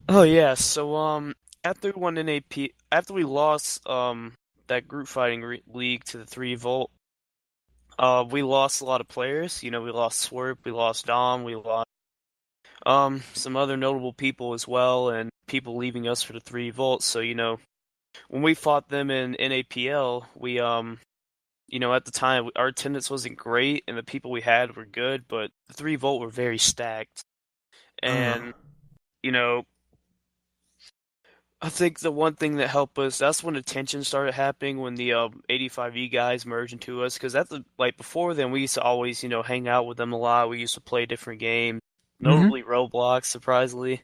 Oh yeah, so after we won NAP, after we lost that group fighting re league to the 3 Volt, we lost a lot of players. You know, we lost Swerp, we lost Dom, we lost some other notable people as well, and people leaving us for the 3 Volt. So you know, when we fought them in NAPL, we you know, at the time our attendance wasn't great, and the people we had were good, but the 3 Volt were very stacked, Uh, and you know. I think the one thing that helped us, that's when the tension started happening when the 85E guys merged into us. Because that's like before then, we used to always, you know, hang out with them a lot. We used to play different games, hmm notably Roblox, surprisingly.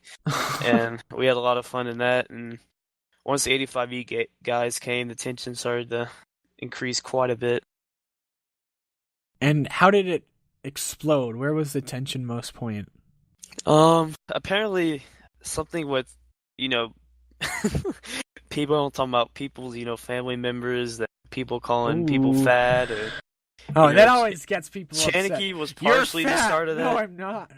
And we had a lot of fun in that. And once the 85E guys came, the tension started to increase quite a bit. And how did it explode? Where was the tension most point? Apparently something with, you know, people don't talk about people's, you know, family members, that people calling people Ooh. fat, or you Oh, know, that always gets people upset. Chaniki was You're partially the fat. start of No, that. I'm not.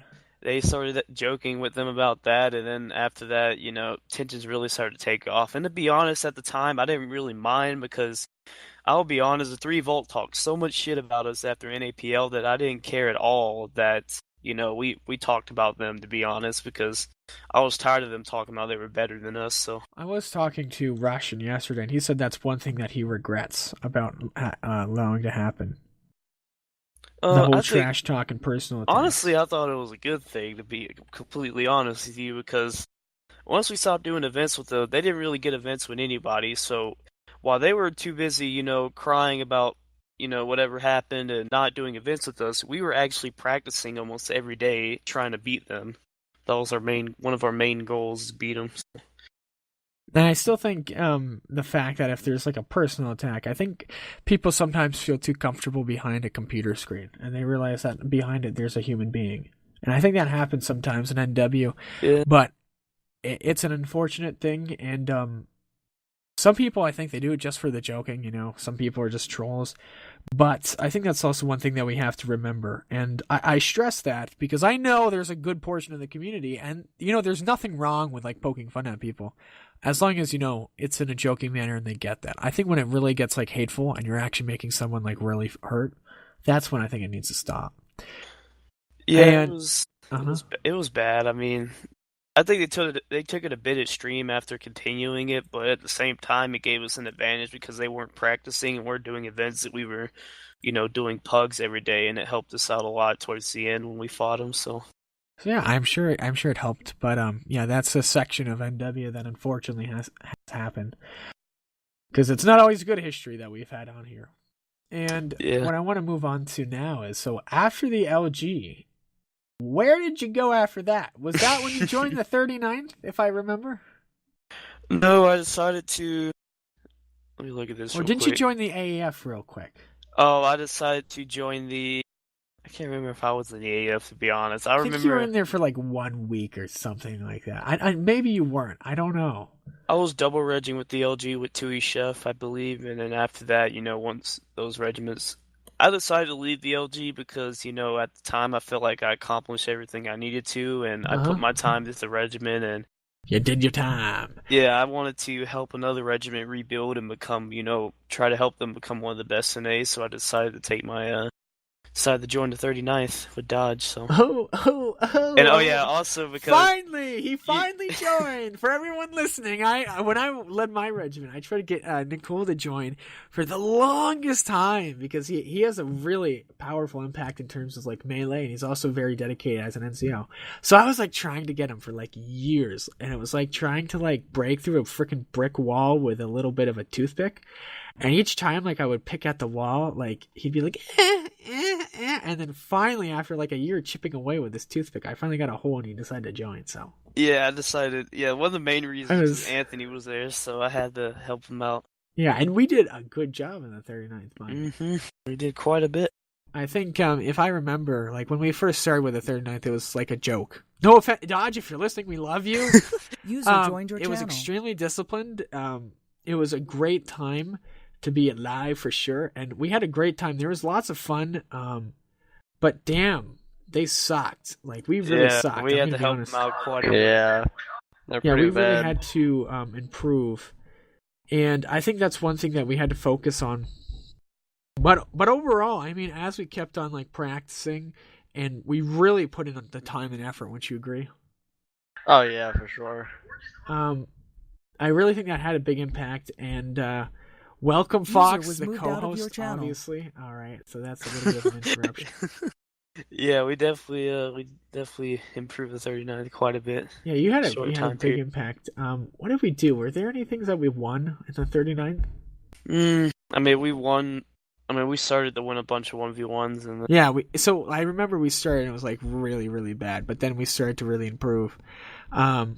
They started joking with them about that, and then after that, you know, tensions really started to take off. And to be honest, at the time, I didn't really mind because I'll be honest, the 3 Volt talked so much shit about us after NAPL that I didn't care at all that, you know, we talked about them, to be honest, because I was tired of them talking about they were better than us. So, I was talking to Russian yesterday, and he said that's one thing that he regrets about allowing to happen. The whole I think trash talk and personal attacks. honestly, I thought it was a good thing, to be completely honest with you, because once we stopped doing events with them, they didn't really get events with anybody. So while they were too busy, you know, crying about, you know, whatever happened and not doing events with us, we were actually practicing almost every day trying to beat them. That was one of our main goals, is beat them. And I still think the fact that if there's like a personal attack, I think people sometimes feel too comfortable behind a computer screen, and they realize that behind it there's a human being. And I think that happens sometimes in NW, Yeah, but it's an unfortunate thing. And some people, I think they do it just for the joking. You know, some people are just trolls. But I think that's also one thing that we have to remember. And I stress that because I know there's a good portion of the community, and, you know, there's nothing wrong with like poking fun at people. As long as, you know, it's in a joking manner and they get that. I think when it really gets like hateful and you're actually making someone like really hurt, that's when I think it needs to stop. yeah, And, uh huh. it was bad. I mean, I think they took it a bit extreme after continuing it, but at the same time, it gave us an advantage because they weren't practicing and we're doing events that we were, you know, doing pugs every day, and it helped us out a lot towards the end when we fought them. So So yeah, I'm sure it helped. But yeah, that's a section of NW that unfortunately has happened. Because it's not always good history that we've had on here. And yeah, what I want to move on to now is, so after the LG, where did you go after that? Was that when you joined the 39th, if I remember? no, I decided to let me look at this Or real didn't you quick. join the AAF real quick? Oh, I decided to join the. I can't remember if I was in the AF, to be honest. I I think you were remember in there for like 1 week or something like that. Maybe you weren't. I don't know. I was double regging with the LG with Tui Chef, I believe, and then after that, you know, once those regiments, I decided to leave the LG because, you know, at the time I felt like I accomplished everything I needed to, and I Uh put huh. my time into the regiment, and You did your time. yeah, I wanted to help another regiment rebuild and become, you know, try to help them become one of the best in A, so I decided to take my, decided to join the 39th with Dodge, so. Oh, oh, And oh oh, yeah, oh. also because Finally, he you, finally joined. For everyone listening, I when I led my regiment, I tried to get Nickole to join for the longest time because he has a really powerful impact in terms of like melee, and he's also very dedicated as an NCO. So I was like trying to get him for like years, and it was like trying to like break through a freaking brick wall with a little bit of a toothpick. And each time, like, I would pick at the wall, like, he'd be like, and then finally, after like a year chipping away with this toothpick, I finally got a hole and he decided to join. So yeah, I decided, yeah, one of the main I reasons was was, Anthony was there, so I had to help him out. yeah, and we did a good job in the 39th, mind you. We did quite a bit. I think if I remember, like when we first started with the 39th, it was like a joke. No offense, Dodge, if you're listening, we love you. User joined your It was channel. extremely disciplined. It was a great time to be alive for sure, and we had a great time. There was lots of fun. But damn, they sucked. Like we really Yeah, sucked. we I'm had gonna to be help him honest. out quite a bit. Yeah. They're Yeah, pretty we really bad. had to improve, and I think that's one thing that we had to focus on. But overall, I mean, as we kept on like practicing, and we really put in the time and effort. Wouldn't you agree? Oh yeah, for sure. Um, I really think that had a big impact. And welcome, User Fox, was the moved out of your co-host. channel. Obviously, all right. So that's a little bit of an interruption. Yeah, we definitely improved the 39 quite a bit. Yeah, you had Short a time big period. impact. What did we do? Were there any things that we won in the 39th? I mean, we won. I mean, we started to win a bunch of 1v1s, and Yeah, so I remember we started and it was like really, really bad, but then we started to really improve. Um,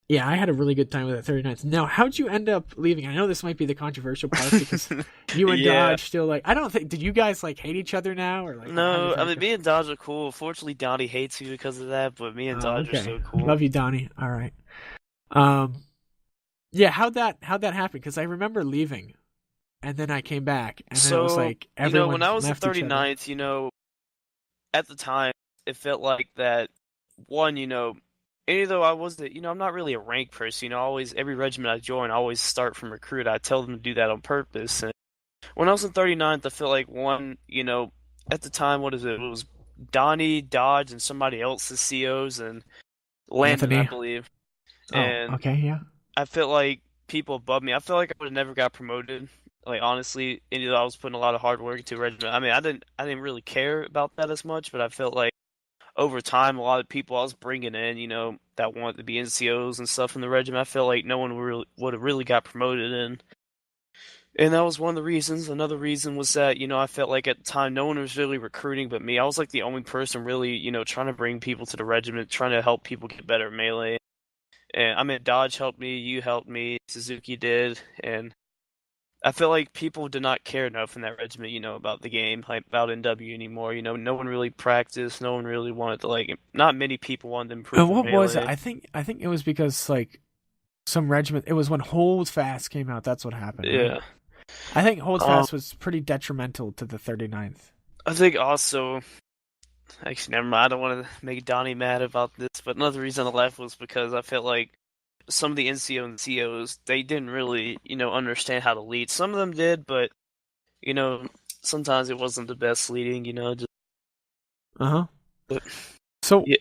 yeah, I had a really good time with that 39th. Now, how'd you end up leaving? I know this might be the controversial part because you and yeah. Dodge still like. I don't think. Did you guys like hate each other now or like? How No, did I that mean, go? me and Dodge are cool. Fortunately, Donnie hates me because of that, but me and Oh, Dodge are okay. so cool. Love you, Donnie. All right. Yeah. How'd that happen? Because I remember leaving, and then I came back, and then it was So, like when everyone I was the left each other. 39th, at the time, it felt like that one, even though I wasn't, I'm not really a rank person, always, every regiment I join, I always start from recruit. I tell them to do that on purpose. And when I was in 39th, I felt like one, at the time, what is it? It was Donnie, Dodge, and somebody else, the COs, and Landon, I Anthony. believe. Oh, And okay. Yeah. I felt like people above me, I felt like I would have never got promoted. Like honestly, even though I was putting a lot of hard work into regiment. I mean, I didn't really care about that as much, but I felt like over time, a lot of people I was bringing in, that wanted to be NCOs and stuff in the regiment, I felt like no one really would have really got promoted, and that was one of the reasons. Another reason was that, I felt like at the time no one was really recruiting but me. I was like the only person really, trying to bring people to the regiment, trying to help people get better at melee. And I mean, Dodge helped me, you helped me, Suzuki did, and I feel like people did not care enough in that regiment, about the game, like about NW anymore. No one really practiced. No one really wanted to Not many people wanted to improve their What was it? melee. I think it was because like some regiment. It was when Hold Fast came out. That's what happened, right? Yeah. I think Hold Um, Fast was pretty detrimental to the 39th. I think also, actually, never mind. I don't want to make Donnie mad about this, but another reason I left was because I felt like some of the NCO and COs they didn't really, understand how to lead. Some of them did, but you know, sometimes it wasn't the best leading. Just Uh huh. but, So yeah.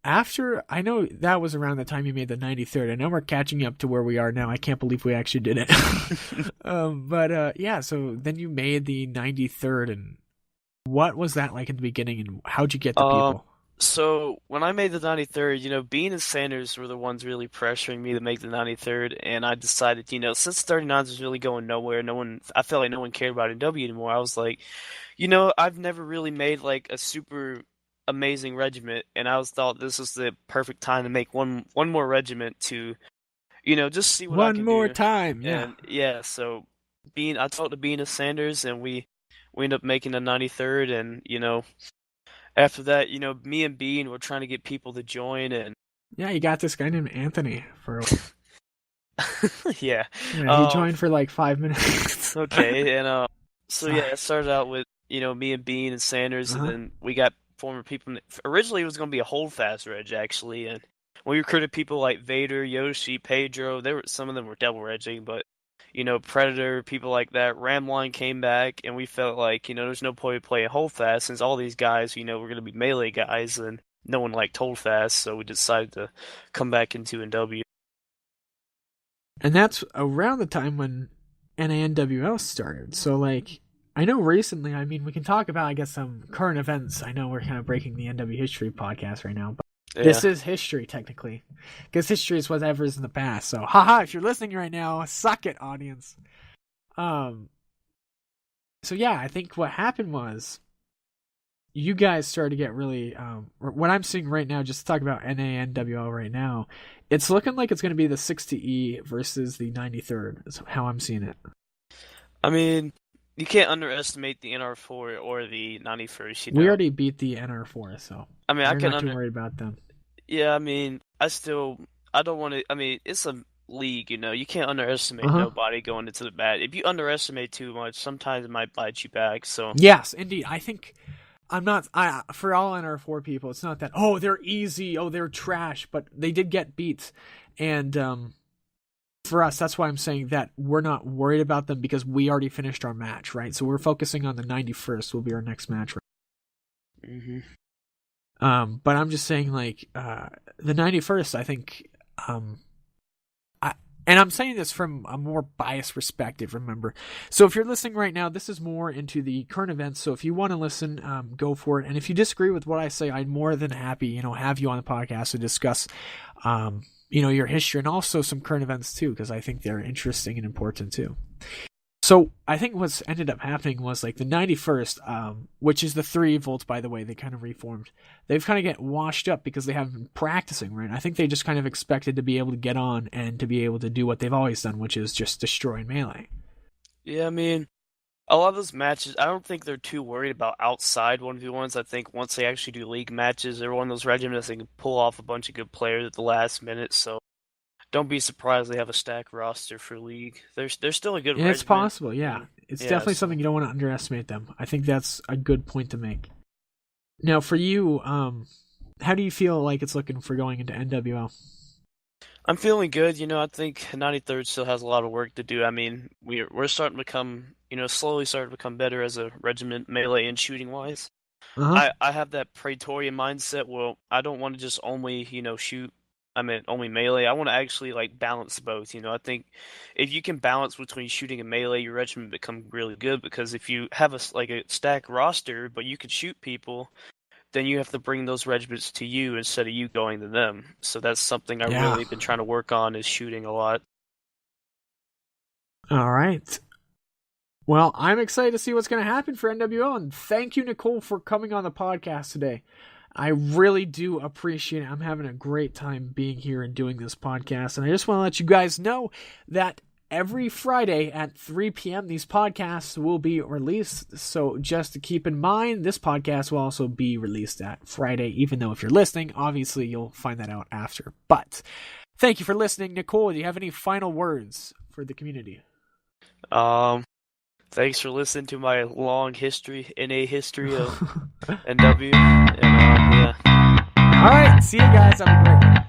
after I know that was around the time you made the 93rd. I know we're catching up to where we are now. I can't believe we actually did it. But yeah. So then you made the 93rd, and what was that like in the beginning, and how'd you get the Um, people? So when I made the 93rd, Bean and Sanders were the ones really pressuring me to make the 93rd, and I decided, since 39s was really going nowhere, I felt like no one cared about NW anymore. I was like, I've never really made like a super amazing regiment, and I was thought this was the perfect time to make one more regiment to, just see what I One can more do. time, yeah. And yeah, so I talked to Bean and Sanders, and we ended up making the 93rd, and after that, me and Bean were trying to get people to join, and Yeah, you got this guy named Anthony for. yeah, Yeah, he um, joined for like 5 minutes. okay, and so yeah, Sorry. it started out with me and Bean and Sanders, Uh and huh. then we got former people. Originally, it was going to be a holdfast reg actually, and we recruited people like Vader, Yoshi, Pedro. Some of them were double regging, but Predator, people like that. Ramline came back, and we felt like there's no point in playing holdfast since all these guys were going to be melee guys, and no one liked holdfast, so we decided to come back into NW. And that's around the time when NANWL started. So, like, I know recently, I mean, we can talk about, I guess, some current events. I know we're kind of breaking the NW history podcast right now, but Yeah. this is history, technically. Because history is whatever is in the past. So, haha, if you're listening right now, suck it, audience. So, yeah, I think what happened was you guys started to get really what I'm seeing right now, just to talk about NANWL right now, it's looking like it's going to be the 60E versus the 93rd is how I'm seeing it. I mean, you can't underestimate the NR4 or the 91st, We already beat the NR4, so I mean, you're not too worried about them. yeah, I mean, I don't want to, I mean, it's a league, you can't underestimate Uh-huh. nobody going into the bat. If you underestimate too much, sometimes it might bite you back, so. Yes, indeed. I think I'm not. I for all NR4 people, it's not that. Oh, they're easy. Oh, they're trash. But they did get beat, and for us, that's why I'm saying that we're not worried about them because we already finished our match, right? So we're focusing on the 91st. Will be our next match. Right? Mm-hmm. But I'm just saying, like, the 91st, I think, and I'm saying this from a more biased perspective, remember. So if you're listening right now, this is more into the current events. So if you want to listen, go for it. And if you disagree with what I say, I'm more than happy, have you on the podcast to discuss, your history and also some current events too, because I think they're interesting and important too. So I think what's ended up happening was like the 91st, which is the 3 volts, by the way, they kind of reformed. They've kind of get washed up because they haven't been practicing, right? I think they just kind of expected to be able to get on and to be able to do what they've always done, which is just destroy Melee. Yeah, I mean, a lot of those matches, I don't think they're too worried about outside 1v1s. I think once they actually do league matches, they're one of those regiments that can pull off a bunch of good players at the last minute, so don't be surprised they have a stacked roster for League. They're still a good And regiment. it's possible, yeah. It's Yeah, definitely so something you don't want to underestimate them. I think that's a good point to make. Now, for you, how do you feel like it's looking for going into NWL? I'm feeling good. I think 93rd still has a lot of work to do. I mean, we're starting to become, slowly starting to become better as a regiment, melee and shooting wise. Uh-huh. I have that Praetorian mindset. Well, I don't want to just only, shoot. I mean, only melee. I want to actually like balance both. I think if you can balance between shooting and melee, your regiment become really good. Because if you have a stacked roster, but you can shoot people, then you have to bring those regiments to you instead of you going to them. So that's something I've Yeah. really been trying to work on is shooting a lot. All right. Well, I'm excited to see what's going to happen for NWL, and thank you, Nickole, for coming on the podcast today. I really do appreciate it. I'm having a great time being here and doing this podcast, and I just want to let you guys know that every Friday at 3 p.m. these podcasts will be released. So just to keep in mind, this podcast will also be released at Friday, even though if you're listening, obviously you'll find that out after. But thank you for listening, Nickole. Do you have any final words for the community? Thanks for listening to my long history, NA history of NW. And yeah. All right, see you guys. Have a great one.